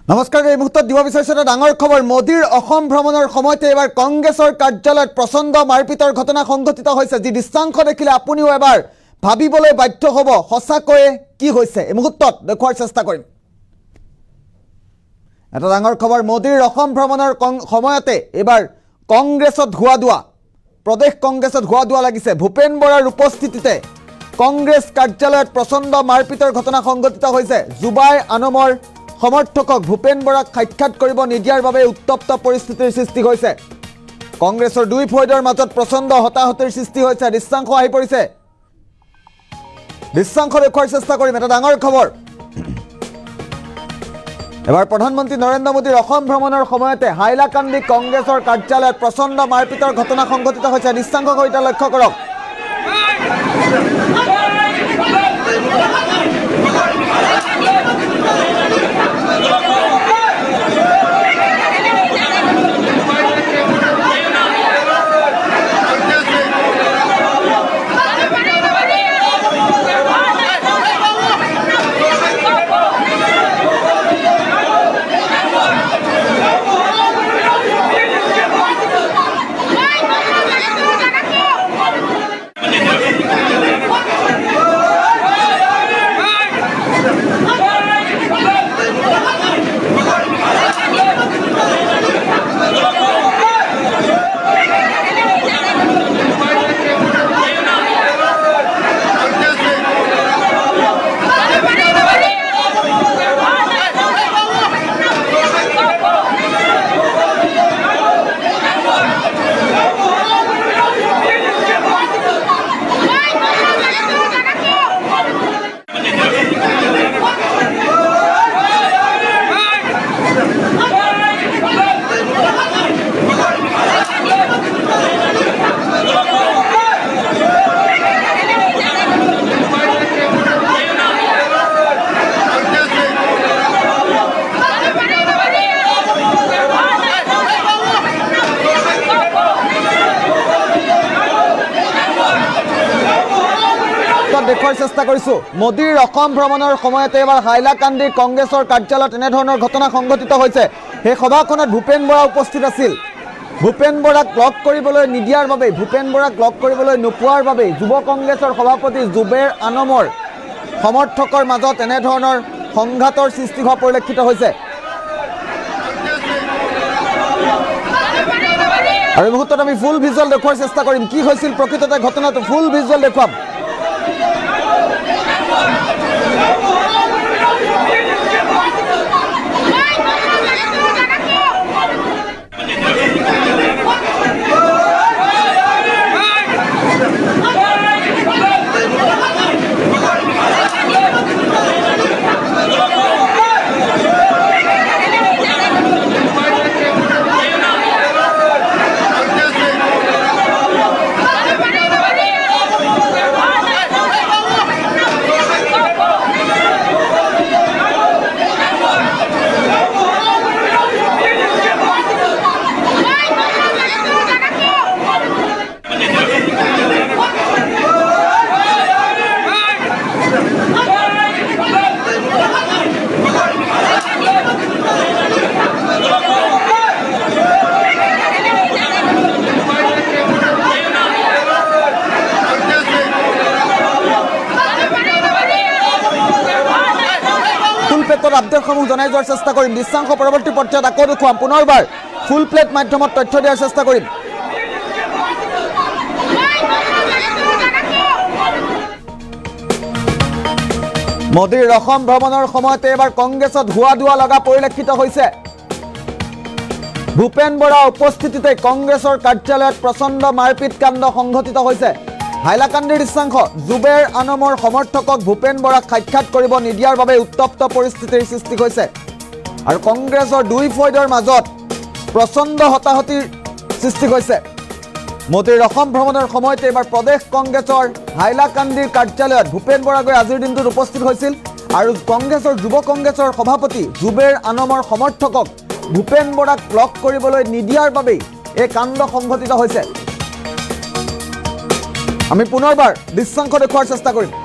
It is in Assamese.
নমস্কাৰ এই মুহূৰ্তত দিব বিচাৰিছো এটা ডাঙৰ খবৰ মোদীৰ অসম ভ্ৰমণৰ সময়তে এবাৰ কংগ্ৰেছৰ কাৰ্যালয়ত প্ৰচণ্ড মাৰপিটৰ ঘটনা সংঘটিত হৈছে যি দৃশ্যাংশ দেখিলে আপুনিও এবাৰ ভাবিবলৈ বাধ্য হ'ব সঁচাকৈ কি হৈছে এই মুহূৰ্তত দেখুৱাৰ চেষ্টা কৰিম এটা ডাঙৰ খবৰ মোদীৰ অসম ভ্ৰমণৰ সময়তে এবাৰ কংগ্ৰেছত ধোৱা প্ৰদেশ কংগ্ৰেছত ধোৱা লাগিছে ভূপেন বৰাৰ উপস্থিতিতে কংগ্ৰেছ কাৰ্যালয়ত প্ৰচণ্ড মাৰপিটৰ ঘটনা সংঘটিত হৈছে জুবাই আনমৰ সমৰ্থকক ভূপেন বৰাক সাক্ষাৎ কৰিব নিদিয়াৰ বাবে উত্তপ্ত পৰিস্থিতিৰ সৃষ্টি হৈছে কংগ্ৰেছৰ দুই ফৈদৰ মাজত প্ৰচণ্ড হতাহতিৰ সৃষ্টি হৈছে দৃশ্যাংশ আহি পৰিছে দৃশ্যাংশ দেখুৱাৰ চেষ্টা কৰিম এটা ডাঙৰ খবৰ এবাৰ প্ৰধানমন্ত্ৰী নৰেন্দ্ৰ মোদীৰ অসম ভ্ৰমণৰ সময়তে হাইলাকান্দি কংগ্ৰেছৰ কাৰ্যালয়ত প্ৰচণ্ড মাৰপিটৰ ঘটনা সংঘটিত হৈছে দৃশ্যাংশ সৈতে লক্ষ্য কৰক দেখুৱাৰ চেষ্টা কৰিছো মোদীৰ অসম ভ্ৰমণৰ সময়তে এবাৰ হাইলাকান্দি কংগ্ৰেছৰ কাৰ্যালয়ত এনে ধৰণৰ ঘটনা সংঘটিত হৈছে সেই সভাখনত ভূপেন বৰা উপস্থিত আছিল ভূপেন বৰাক লগ কৰিবলৈ নিদিয়াৰ বাবে ভূপেন বৰাক লগ কৰিবলৈ নোপোৱাৰ বাবে যুৱ কংগ্ৰেছৰ সভাপতি জুবেৰ আনমৰ সমৰ্থকৰ মাজত এনে ধৰণৰ সংঘাতৰ সৃষ্টি হোৱা পৰিলক্ষিত হৈছে আৰু এই মুহূৰ্তত আমি ফুল ভিজুৱেল দেখুৱাৰ চেষ্টা কৰিম কি হৈছিল প্ৰকৃততে ঘটনাটো ফুল ভিজুৱেল দেখুৱাম আপডেটসমূহ জনাই যোৱাৰ চেষ্টা কৰিম দৃশ্যাংশ পৰৱৰ্তী পৰ্যায়ত আকৌ দেখুৱাম পুনৰবাৰ ফুল প্লেট মাধ্যমত তথ্য দিয়াৰ চেষ্টা কৰিম মোদীৰ অসম ভ্ৰমণৰ সময়তে এবাৰ কংগ্ৰেছত ধোৱা লগা পৰিলক্ষিত হৈছে ভূপেন বৰা উপস্থিতিতে কংগ্ৰেছৰ কাৰ্যালয়ত প্ৰচণ্ড মাৰপিট কাণ্ড সংঘটিত হৈছে হাইলাকান্দিৰ দৃশ্যাংশ জুবেৰ আনমৰ সমৰ্থকক ভূপেন বৰাক সাক্ষাৎ কৰিব নিদিয়াৰ বাবে উত্তপ্ত পৰিস্থিতিৰ সৃষ্টি হৈছে আৰু কংগ্ৰেছৰ দুই ফৈদৰ মাজত প্ৰচণ্ড হতাহতিৰ সৃষ্টি হৈছে মোদীৰ অসম ভ্ৰমণৰ সময়তে এবাৰ প্ৰদেশ কংগ্ৰেছৰ হাইলাকান্দিৰ কাৰ্যালয়ত ভূপেন বৰা গৈ আজিৰ দিনটোত উপস্থিত হৈছিল আৰু কংগ্ৰেছৰ যুৱ কংগ্ৰেছৰ সভাপতি জুবেৰ আনমৰ সমৰ্থকক ভূপেন বৰাক লগ কৰিবলৈ নিদিয়াৰ বাবে এই কাণ্ড সংঘটিত হৈছে আমি পুনৰবাৰ দৃশ্যাংশ দেখুৱাৰ চেষ্টা কৰিম